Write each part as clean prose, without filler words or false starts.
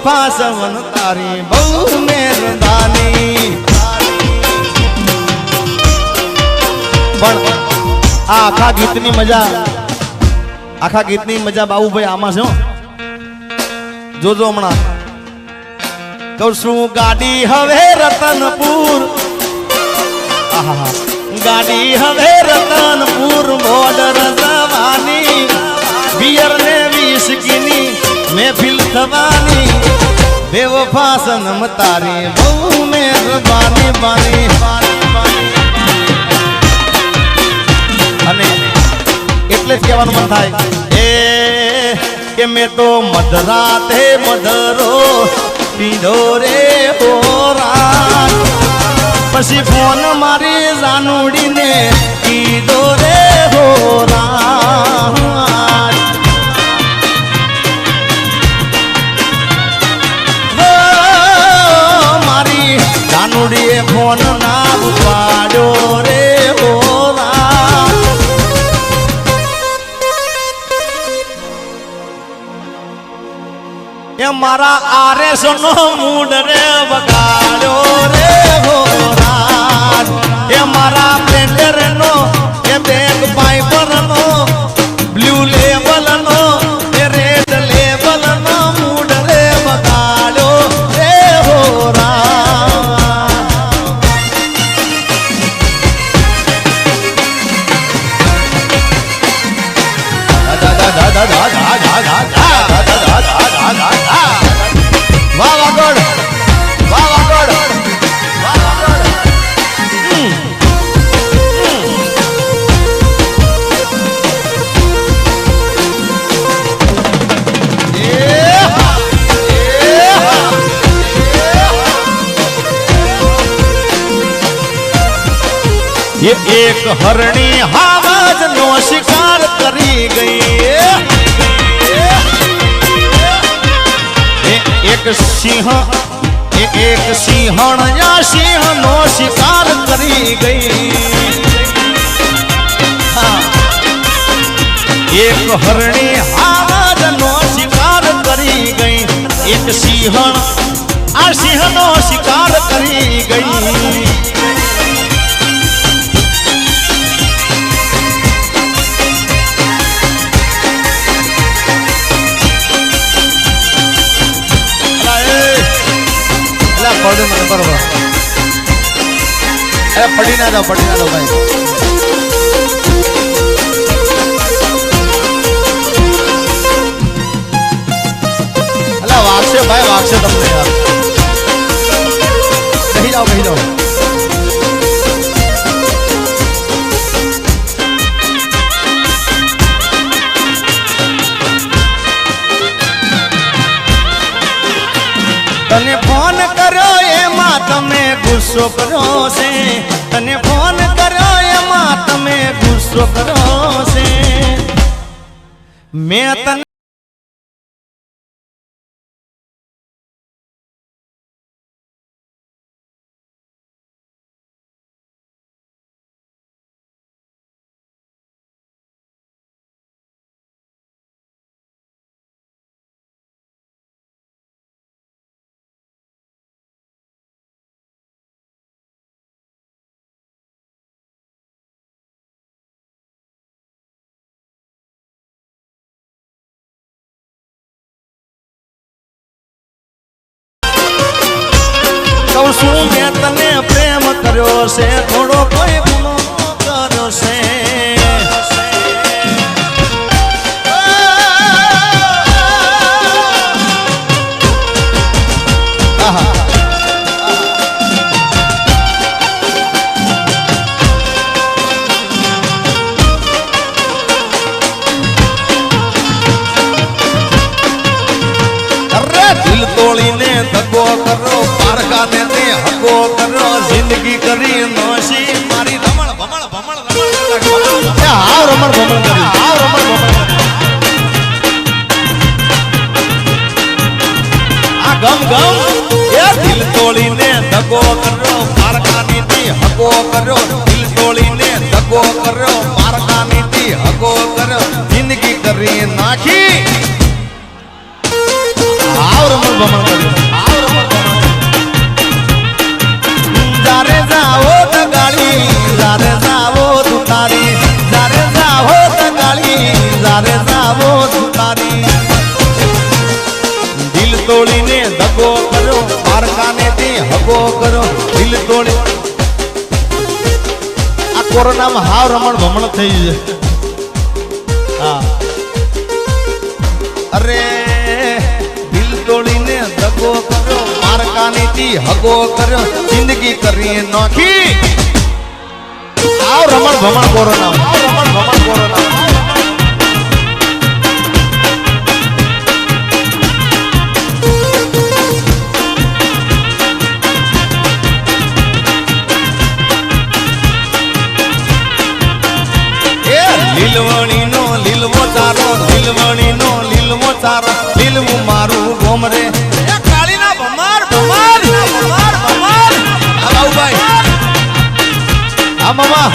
बेवफा सवन तारी बहु मेहरबानी। पण आखा गीतनी मजा बाबूभाई आमा छे जोजो हमणा कहूं गाड़ी हवे रतनपुर आहा गाड़ी हवे रतनपुर बॉर्डर जवानी बियर ने विस्कीनी महफिल थवानी बेवफा सनम तारी बहु मेहरबानी बानी अने એટલે જ કહેવાનું મન થાય એ કે મે તો મધરાતે મધરો પીધો રે હોરા પછી ફોન મારી જાનુડીને કીધો રે હોરા મારી જાનુડીએ ફોન ના ઉપાડ્યો રે હોરા એ મારા આરએસ નો મૂડ રે બગાડ્યો રે હોરાજ એ મારા પ્લેન્ડર નો એ બેગ પાઇપર નો બ્લુ લેવલ નો એ રેડ લેવલ નો મૂડ રે બગાડ્યો રે હોરાજ ये एक हरणी हावज नो शिकार करी गई एक सिंह एक सिंहण या सिंह नो शिकार करी गई हाँ एक हरणी हावज नो शिकार करी गई एक सिंहण आ सिंह नो शिकार करी गई पढ़ो मैंने बरोबर पढ़ी ना दो भाई अला वागशे भाई वागशे तुमने यार कहीं जाओ तने फोन करो एमा तमे गुस्सो करो से तने फोन करो एमा तमे गुस्सो करो से मैं तने मैं तने प्रेम करो से थोड़ो कोई गुनो करो से दिल तोड़ी ने दगो करो पारका ने हको करो जिंदगी करी नोशी मारी रमण भमण हाव रमण भमण करी आ गम ये दिल तोड़ी ने दगो करो पारका नीति हको करो दिल तोड़ी ने दगो करो पारका नीति हको करो जिंदगी करी नाखी हाव रमण भमण करी દિલ તોડી આ કોરોનામાં હાવ રમણ ભમણ થઈ છે. હા અરે દિલ તોડીને દગો કર્યો મારકાની થી હગો કર્યો જિંદગી કરી નોખી હાવ રમણ ભમણ કોરોના હાવ રમણ ભમણ કોરોના. લીલવણી નો લીલવો ચારો લીલવણી નો લીલવો ચારો લીલવું મારું ગોમ રે કાળી ના ભમાર ભમાર ભમાર ભમાર. આ બાઉભાઈ આ મામા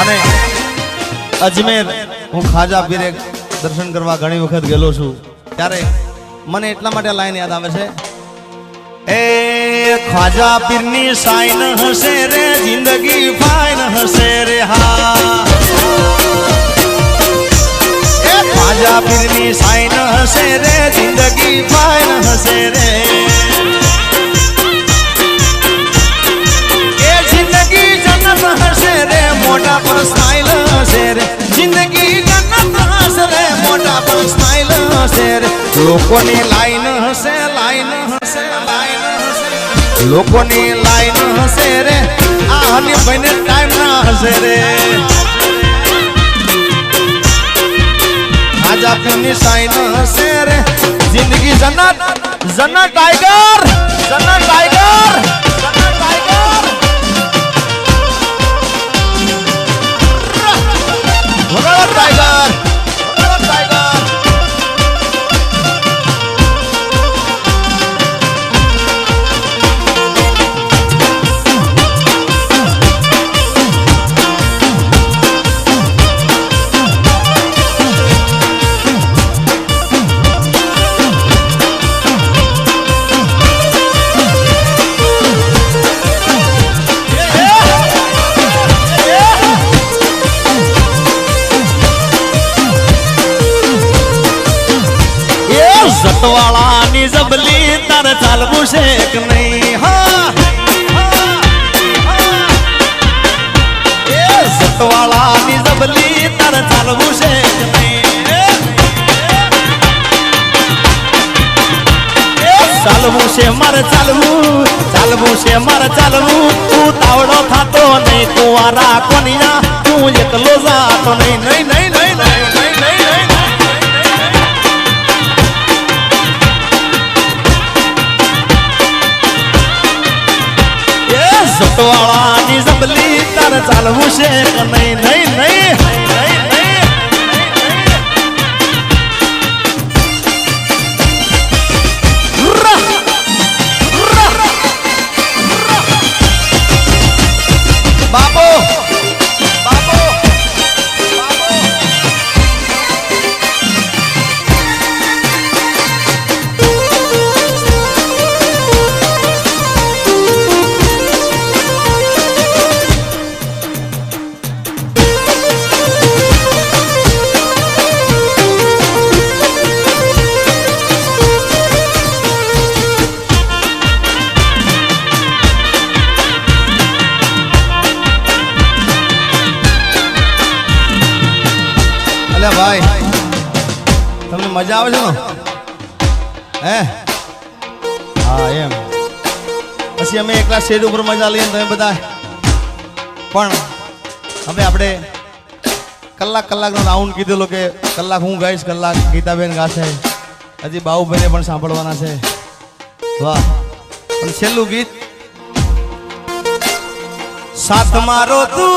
અને અજમેર હું ખાજા પીરે દર્શન કરવા ઘણી વખત ગયેલો છું ત્યારે મને એટલા માટે લાઈન યાદ આવે છે એ ખાજા પીરની સાઈન હશે રે જિંદગી ફાઈન હશે રે. હા એ ખાજા પીરની સાઈન હશે રે જિંદગી ફાઈન હશે રે. એ જિંદગી જન્નત હશે રે મોટા પર સ્માઈલ હશે રે જિંદગી જન્નત હશે રે મોટા પર સ્માઈલ હશે રે. લોકોની લાઈન હશે લાઈન હશે લાઈન હશે લોકોની લાઈન હશે રે આ હનીભાઈને ટાઈમ ના હશે રે. આજા પીની સાઈન હશે રે જિંદગી જન્નત જન્નત ટાઈગર જન્નત ટાઈગર જન્નત ટાઈગર. વગાડો ટાઈગર વગાડો ટાઈગર. જટવાળાની જબલી તારે ચાલવું છે કે નહીં. હા એ જટવાળાની જબલી તારે ચાલવું છે કે નહીં. ચાલવું છે મારે ચાલવું ચાલવું છે મારે ચાલવું તું તાવડો થાતો નહીં કુંવારા કોનિયા તું એકલો જાતો નહીં નહીં નહીં નહીં નહીં નહીં નહીં. સટવાળાની જબલી તારે ચાલવું છે કે નહીં નહીં નહીં નહીં નહીં. બાબો બાબો ભાઈ તમને મજા આવે છે ને હે હા એમ પછી અમે એકલા સ્ટેજ ઉપર મજા લઈએ તમે બધા પણ હવે આપણે કલાકનો રાઉન્ડ કીધેલો કે કલાક હું ગાઈશ કલાક ગીતાબેન ગાશે હજી બાઉભાઈને પણ સાંભળવાના છે. વાહ પણ છેલ્લું ગીત સાથ મારો તું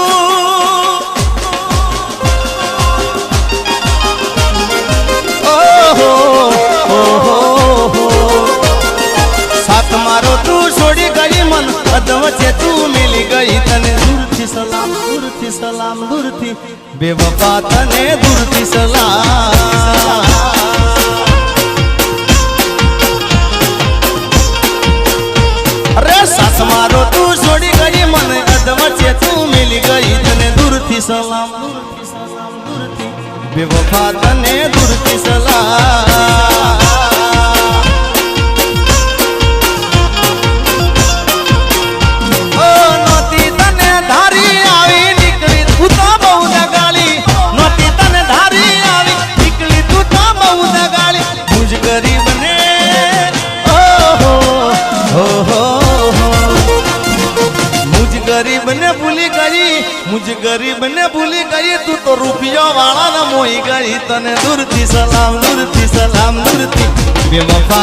સાથ મારો તું છોડી ગઈ મન અધવચ્ચે તું મિલી ગઈ તને દૂરથી સલામ દૂરથી દૂરથી સલામ દૂરથી બેવફા તને દૂરથી સલામ અરે સાસ મારો તું છોડી ગઈ મને અધવચ્ચે તું મિલી ગઈ તને દૂરથી સલામ દૂરથી બેવફા તને દૂરથી સલામ गरीब ने भूली गई तू तो रुपया वाला न मोही गई तने दूरથી સલામ દૂરથી બેવફા